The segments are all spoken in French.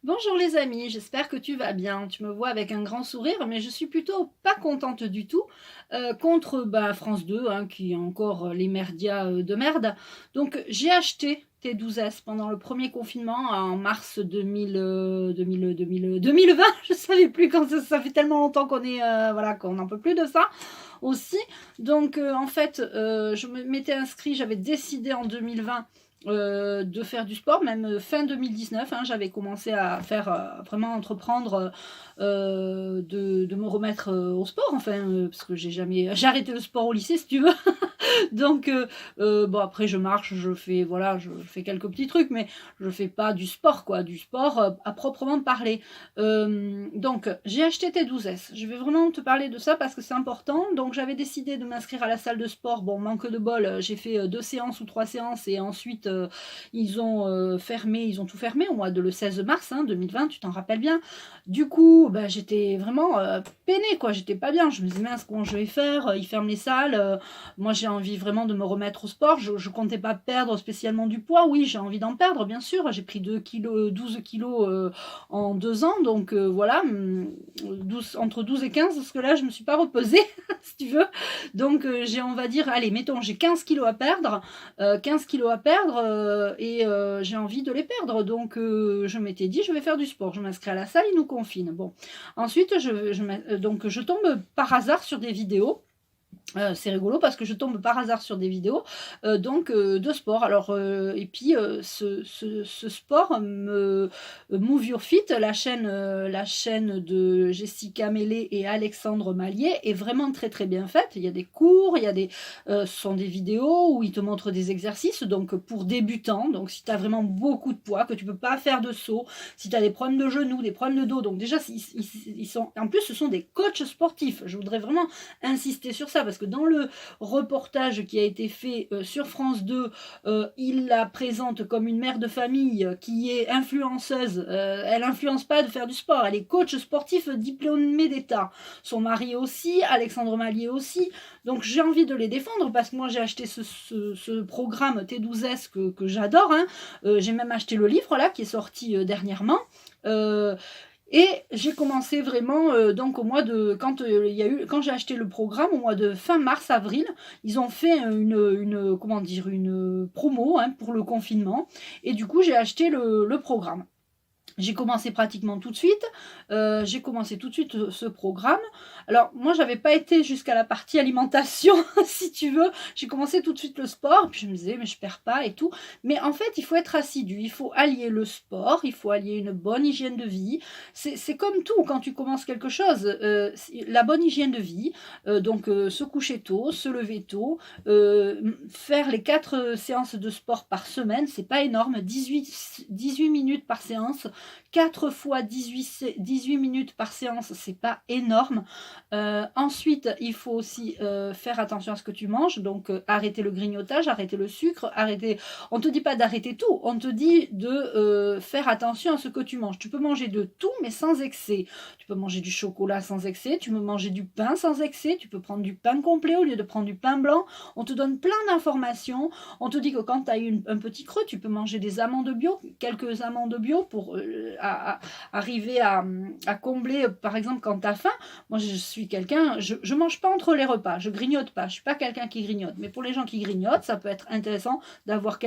Bonjour les amis, j'espère que tu vas bien. Tu me vois avec un grand sourire, mais je suis plutôt pas contente du tout contre France 2, hein, qui est encore les merdias de merde. Donc j'ai acheté T12S pendant le premier confinement en mars 2020. Je savais plus quand ça fait tellement longtemps qu'on est voilà qu'on n'en peut plus de ça aussi. Donc en fait, je m'étais inscrit, j'avais décidé en 2020 de faire du sport, même fin 2019, hein, j'avais commencé à faire vraiment entreprendre de me remettre au sport, enfin, parce que j'ai arrêté le sport au lycée, si tu veux. Donc bon, après je marche, je fais voilà, je fais quelques petits trucs, mais je fais pas du sport quoi, du sport à proprement parler. Donc j'ai acheté T12S. Je vais vraiment te parler de ça parce que c'est important. Donc j'avais décidé de m'inscrire à la salle de sport. Bon, manque de bol, j'ai fait 2 séances ou 3 séances et ensuite ils ont fermé, ils ont tout fermé au mois de le 16 mars 2020, tu t'en rappelles bien. Du coup, j'étais vraiment peinée quoi, j'étais pas bien. Je me disais mince, comment je vais faire? Ils ferment les salles. Moi, j'ai envie vraiment de me remettre au sport. Je comptais pas perdre spécialement du poids. Oui, j'ai envie d'en perdre, bien sûr. J'ai pris 2 kilos, 12 kilos en 2 ans. Donc voilà, 12, entre 12 et 15, parce que là, je me suis pas repesée, si tu veux. Donc j'ai, on va dire, allez, mettons, j'ai 15 kilos à perdre. 15 kilos à perdre et j'ai envie de les perdre. Donc je m'étais dit, je vais faire du sport. Je m'inscris à la salle, ils nous confinent. Bon. Ensuite, donc je tombe par hasard sur des vidéos. C'est rigolo parce que je tombe par hasard sur des vidéos de sport. Alors et puis ce sport Move Your Fit, la chaîne de Jessica Mellet et Alexandre Malier est vraiment très très bien faite. Il y a des cours, ce sont des vidéos où ils te montrent des exercices donc pour débutants. Donc si tu as vraiment beaucoup de poids, que tu peux pas faire de saut, si tu as des problèmes de genoux, des problèmes de dos, donc déjà ils sont en plus ce sont des coachs sportifs. Je voudrais vraiment insister sur ça parce que dans le reportage qui a été fait sur France 2, il la présente comme une mère de famille qui est influenceuse. Elle influence pas de faire du sport, elle est coach sportif diplômé d'État. Son mari aussi, Alexandre Malier aussi. Donc j'ai envie de les défendre parce que moi j'ai acheté ce programme T12S que j'adore. Hein. J'ai même acheté le livre là qui est sorti dernièrement. Et j'ai commencé vraiment donc au mois de quand j'ai acheté le programme au mois de fin mars avril, ils ont fait une promo hein, pour le confinement et du coup j'ai acheté le programme. J'ai commencé pratiquement tout de suite. J'ai commencé tout de suite ce programme. Alors, moi, j'avais pas été jusqu'à la partie alimentation, si tu veux. J'ai commencé tout de suite le sport. Puis je me disais, mais je perds pas et tout. Mais en fait, il faut être assidu. Il faut allier le sport. Il faut allier une bonne hygiène de vie. C'est comme tout quand tu commences quelque chose. La bonne hygiène de vie. Se coucher tôt, se lever tôt. Faire les 4 séances de sport par semaine, c'est pas énorme. 18 minutes par séance. 4 fois 18 minutes par séance, c'est pas énorme. Ensuite, il faut aussi faire attention à ce que tu manges, donc arrêter le grignotage, arrêter le sucre, arrêter. On te dit pas d'arrêter tout, on te dit de faire attention à ce que tu manges. Tu peux manger de tout, mais sans excès. Tu peux manger du chocolat sans excès, tu peux manger du pain sans excès, tu peux prendre du pain complet au lieu de prendre du pain blanc. On te donne plein d'informations. On te dit que quand tu as un petit creux, tu peux manger des amandes bio, quelques amandes bio pour arriver à combler, par exemple, quand tu as faim. Moi, je suis quelqu'un, je mange pas entre les repas, je grignote pas, je suis pas quelqu'un qui grignote. Mais pour les gens qui grignotent, ça peut être intéressant d'avoir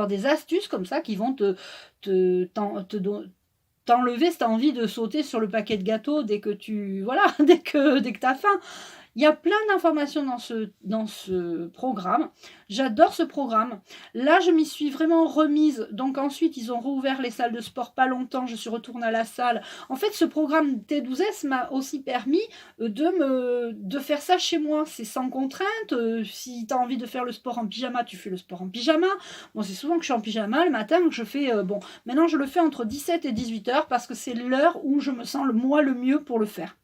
des astuces comme ça qui vont t'enlever si tu as envie de sauter sur le paquet de gâteaux dès que dès que tu as faim. Il y a plein d'informations dans ce programme. J'adore ce programme. Là, je m'y suis vraiment remise. Donc ensuite, ils ont rouvert les salles de sport pas longtemps. Je suis retournée à la salle. En fait, ce programme T12S m'a aussi permis de faire ça chez moi. C'est sans contrainte. Si tu as envie de faire le sport en pyjama, tu fais le sport en pyjama. Moi, c'est souvent que je suis en pyjama le matin que je fais... maintenant, je le fais entre 17 et 18 heures parce que c'est l'heure où je me sens le mieux pour le faire.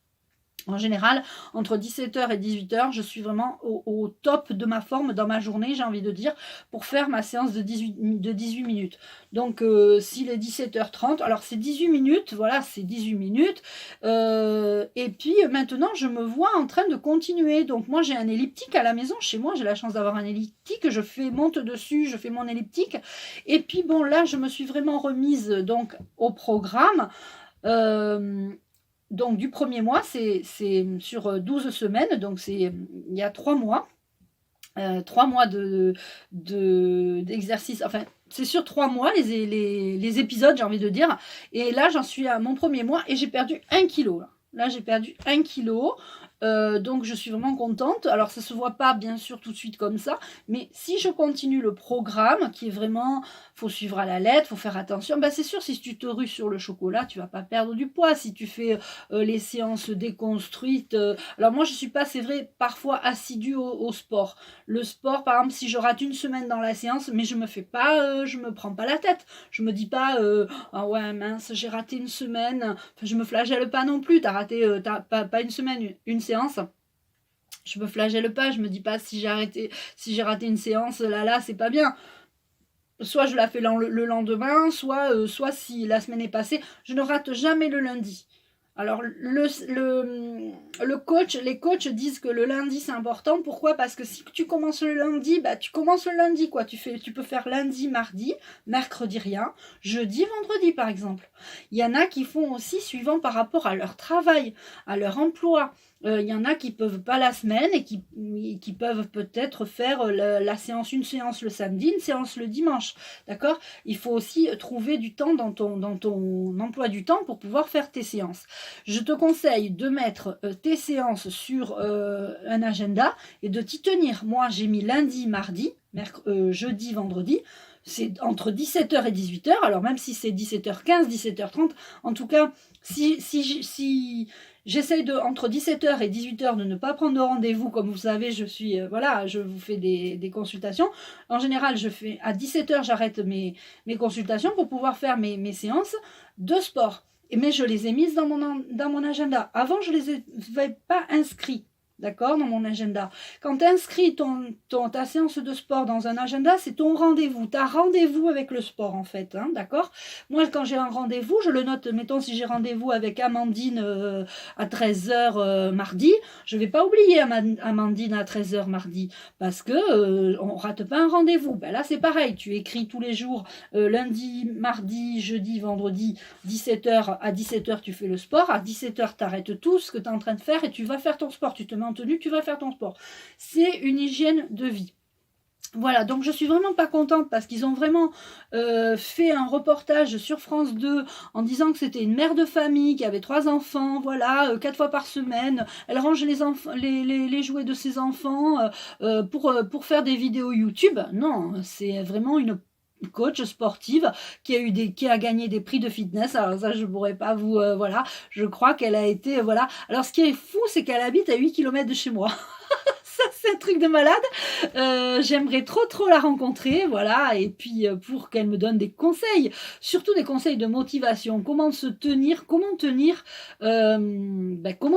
En général, entre 17h et 18h, je suis vraiment au top de ma forme dans ma journée, j'ai envie de dire, pour faire ma séance de 18 minutes. Donc, s'il est 17h30, alors c'est 18 minutes, voilà, c'est 18 minutes. Et puis, maintenant, je me vois en train de continuer. Donc, moi, j'ai un elliptique à la maison. Chez moi, j'ai la chance d'avoir un elliptique. Je monte dessus, je fais mon elliptique. Et puis, bon, là, je me suis vraiment remise donc au programme. Donc du premier mois, c'est sur 12 semaines, donc il y a 3 mois. 3 mois d'exercice, enfin c'est sur 3 mois les épisodes, j'ai envie de dire. Et là j'en suis à mon premier mois et j'ai perdu 1 kilo. Là j'ai perdu 1 kilo. Donc je suis vraiment contente. Alors ça se voit pas bien sûr tout de suite comme ça, mais si je continue le programme qui est vraiment, faut suivre à la lettre, faut faire attention, c'est sûr, si tu te rues sur le chocolat, tu vas pas perdre du poids. Si tu fais les séances déconstruites, alors moi je suis pas, c'est vrai, parfois assidue au sport. Le sport, par exemple, si je rate une semaine dans la séance, mais je me prends pas la tête. Je me dis pas ah ouais mince, j'ai raté une semaine. Enfin, je me flagelle pas non plus. T'as raté pas une semaine, une séance. Je me flagelle pas, je me dis pas si j'ai raté une séance, là c'est pas bien. Soit je la fais le lendemain, soit si la semaine est passée, je ne rate jamais le lundi. Alors les coachs disent que le lundi c'est important. Pourquoi? Parce que si tu commences le lundi, tu commences le lundi quoi. Tu peux faire lundi, mardi, mercredi rien, jeudi, vendredi par exemple. Il y en a qui font aussi suivant par rapport à leur travail, à leur emploi. Il y en a qui peuvent pas la semaine et qui peuvent peut-être faire une séance le samedi, une séance le dimanche. D'accord? Il faut aussi trouver du temps dans ton emploi du temps pour pouvoir faire tes séances. Je te conseille de mettre tes séances sur un agenda et de t'y tenir. Moi, j'ai mis lundi, mardi, jeudi, vendredi. C'est entre 17h et 18h. Alors même si c'est 17h15, 17h30, en tout cas, si j'essaye entre 17h et 18h de ne pas prendre de rendez-vous. Comme vous savez, je vous fais des consultations. En général, je fais à 17h, j'arrête mes consultations pour pouvoir faire mes séances de sport. Mais je les ai mises dans mon agenda. Avant, je les avais pas inscrits. D'accord, dans mon agenda. Quand tu inscris ta séance de sport dans un agenda, c'est ton rendez-vous. Tu as rendez-vous avec le sport, en fait. Hein, d'accord? Moi, quand j'ai un rendez-vous, je le note. Mettons, si j'ai rendez-vous avec Amandine à 13h mardi, je ne vais pas oublier Amandine à 13h mardi. Parce que on rate pas un rendez-vous. Là, c'est pareil. Tu écris tous les jours, lundi, mardi, jeudi, vendredi, 17h. À 17h, tu fais le sport. À 17h, tu arrêtes tout ce que tu es en train de faire et tu vas faire ton sport. Tu te mets en tenue, tu vas faire ton sport. C'est une hygiène de vie. Voilà, donc je suis vraiment pas contente parce qu'ils ont vraiment fait un reportage sur France 2 en disant que c'était une mère de famille qui avait 3 enfants, voilà, 4 fois par semaine, elle range les jouets de ses enfants pour faire des vidéos YouTube. Non, c'est vraiment une coach sportive qui a gagné des prix de fitness. Alors ça, je pourrais pas vous voilà, je crois qu'elle a été voilà. Alors ce qui est fou, c'est qu'elle habite à 8 km de chez moi. Ça, c'est un truc de malade. J'aimerais trop la rencontrer, voilà, et puis pour qu'elle me donne des conseils, surtout des conseils de motivation, comment se tenir, comment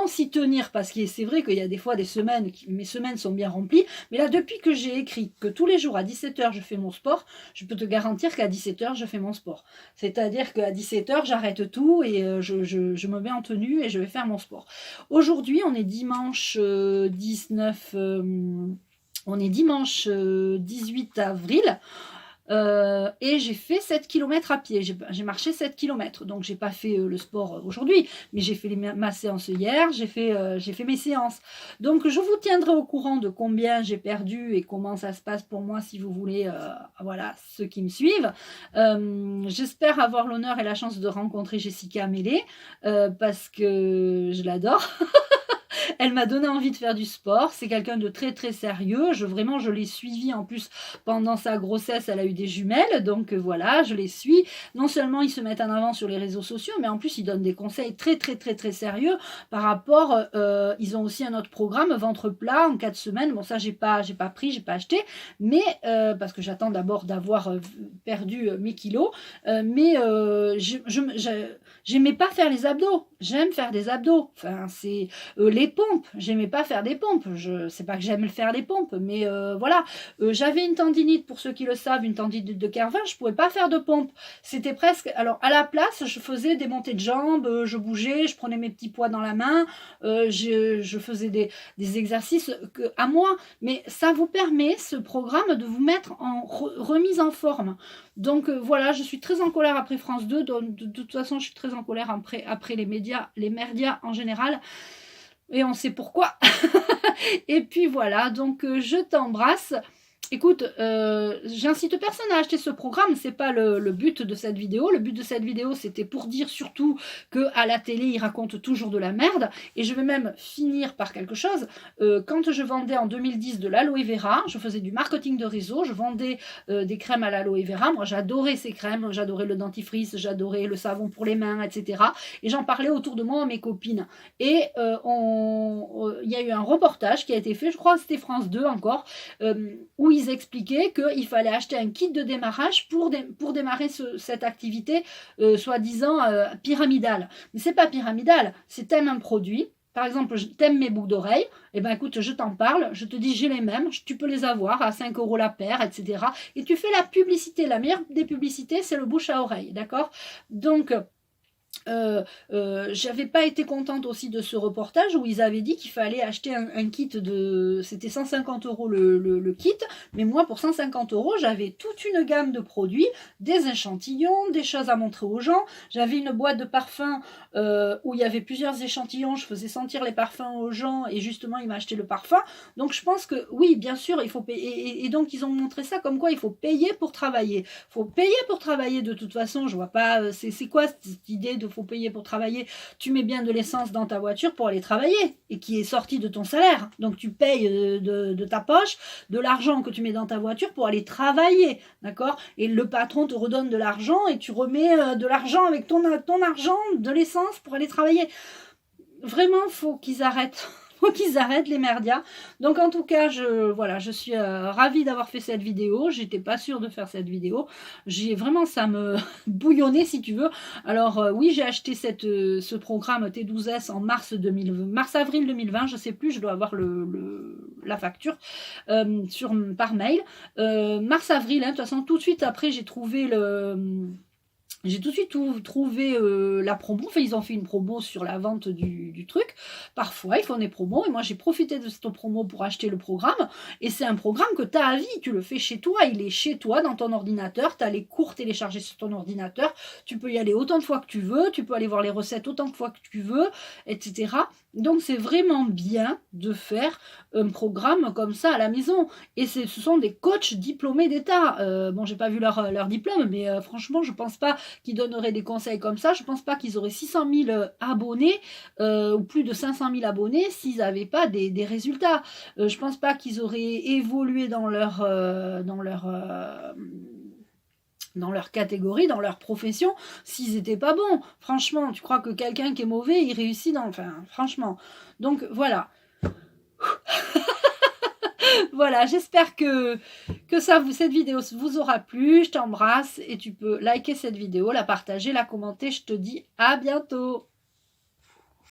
s'y tenir, parce que c'est vrai qu'il y a des fois mes semaines sont bien remplies, mais là, depuis que j'ai écrit que tous les jours à 17h, je fais mon sport, je peux te garantir qu'à 17h, je fais mon sport. C'est-à-dire qu'à 17h, j'arrête tout et je me mets en tenue et je vais faire mon sport. Aujourd'hui, on est dimanche 19... on est dimanche 18 avril et j'ai fait 7 km à pied. J'ai marché 7 km. Donc, j'ai pas fait le sport aujourd'hui, mais j'ai fait ma séance hier. J'ai fait mes séances. Donc, je vous tiendrai au courant de combien j'ai perdu et comment ça se passe pour moi si vous voulez, voilà, ceux qui me suivent. J'espère avoir l'honneur et la chance de rencontrer Jessica Mélé parce que je l'adore. Elle m'a donné envie de faire du sport. C'est quelqu'un de très très sérieux. Vraiment, je l'ai suivi en plus pendant sa grossesse. Elle a eu des jumelles, donc voilà, je les suis. Non seulement ils se mettent en avant sur les réseaux sociaux, mais en plus ils donnent des conseils très très très très sérieux par rapport. Ils ont aussi un autre programme, ventre plat en 4 semaines. Bon, ça j'ai pas pris, j'ai pas acheté, mais parce que j'attends d'abord d'avoir perdu mes kilos. Mais j'aimais pas faire les abdos. J'aime faire des abdos. Enfin, c'est les pompes. J'aimais pas faire des pompes. Je sais pas que j'aime faire les pompes, mais voilà. J'avais une tendinite, pour ceux qui le savent, une tendinite de Kervin. Je pouvais pas faire de pompes. C'était presque. Alors à la place, je faisais des montées de jambes, je bougeais, je prenais mes petits poids dans la main, je faisais des exercices à moi. Mais ça vous permet, ce programme, de vous mettre en remise en forme. Donc voilà, je suis très en colère après France 2. De toute façon, je suis très en colère après les médias en général. Et on sait pourquoi. Et puis voilà, donc je t'embrasse. Écoute, j'incite personne à acheter ce programme, c'est pas le but de cette vidéo. Le but de cette vidéo, c'était pour dire surtout qu'à la télé, ils racontent toujours de la merde. Et je vais même finir par quelque chose. Quand je vendais en 2010 de l'aloe vera, je faisais du marketing de réseau, je vendais des crèmes à l'aloe vera. Moi, j'adorais ces crèmes, j'adorais le dentifrice, j'adorais le savon pour les mains, etc. Et j'en parlais autour de moi à mes copines. Et il y a eu un reportage qui a été fait, je crois que c'était France 2 encore, où ils expliquaient qu'il fallait acheter un kit de démarrage pour démarrer cette activité soi-disant pyramidale. Mais c'est pas pyramidal, c'est t'aimes un produit. Par exemple, t'aimes mes boucles d'oreilles, et ben écoute, je t'en parle, je te dis j'ai les mêmes, tu peux les avoir à 5 € la paire, etc. Et tu fais la publicité. La meilleure des publicités, c'est le bouche à oreille, d'accord? Donc j'avais pas été contente aussi de ce reportage où ils avaient dit qu'il fallait acheter un kit de... C'était 150 € le kit, mais moi pour 150 € j'avais toute une gamme de produits, des échantillons, des choses à montrer aux gens. J'avais une boîte de parfums où il y avait plusieurs échantillons, je faisais sentir les parfums aux gens et justement ils m'achetaient le parfum. Donc je pense que oui, bien sûr, il faut payer. Et donc ils ont montré ça comme quoi il faut payer pour travailler. Il faut payer pour travailler de toute façon. Je vois pas, c'est quoi cette idée de faut payer pour travailler? Tu mets bien de l'essence dans ta voiture pour aller travailler et qui est sortie de ton salaire. Donc tu payes de ta poche de l'argent que tu mets dans ta voiture pour aller travailler, d'accord? Et le patron te redonne de l'argent et tu remets de l'argent avec ton argent, de l'essence pour aller travailler. Vraiment, faut qu'ils arrêtent. Faut qu'ils arrêtent les merdias. Donc en tout cas, je suis ravie d'avoir fait cette vidéo. J'étais pas sûre de faire cette vidéo. Vraiment, ça me bouillonnait si tu veux. Alors oui, j'ai acheté ce programme T12S en mars-avril 2020. Je sais plus, je dois avoir la facture par mail. Mars-avril, hein, de toute façon, tout de suite après, j'ai trouvé j'ai tout de suite trouvé la promo. Enfin, ils ont fait une promo sur la vente du truc. Parfois, ils font des promos. Et moi, j'ai profité de cette promo pour acheter le programme. Et c'est un programme que tu as à vie. Tu le fais chez toi. Il est chez toi, dans ton ordinateur. Tu as les cours téléchargés sur ton ordinateur. Tu peux y aller autant de fois que tu veux. Tu peux aller voir les recettes autant de fois que tu veux, etc. Donc, c'est vraiment bien de faire un programme comme ça à la maison. Et ce sont des coachs diplômés d'État. Bon, j'ai pas vu leur diplôme, mais franchement, je pense pas qu'ils donneraient des conseils comme ça. Je pense pas qu'ils auraient 600 000 abonnés ou plus de 500 000 abonnés s'ils n'avaient pas des résultats. Je pense pas qu'ils auraient évolué dans leur catégorie, dans leur profession, s'ils étaient pas bons. Franchement, tu crois que quelqu'un qui est mauvais, il réussit enfin, franchement. Donc, voilà. Voilà, j'espère que cette vidéo vous aura plu. Je t'embrasse et tu peux liker cette vidéo, la partager, la commenter. Je te dis à bientôt.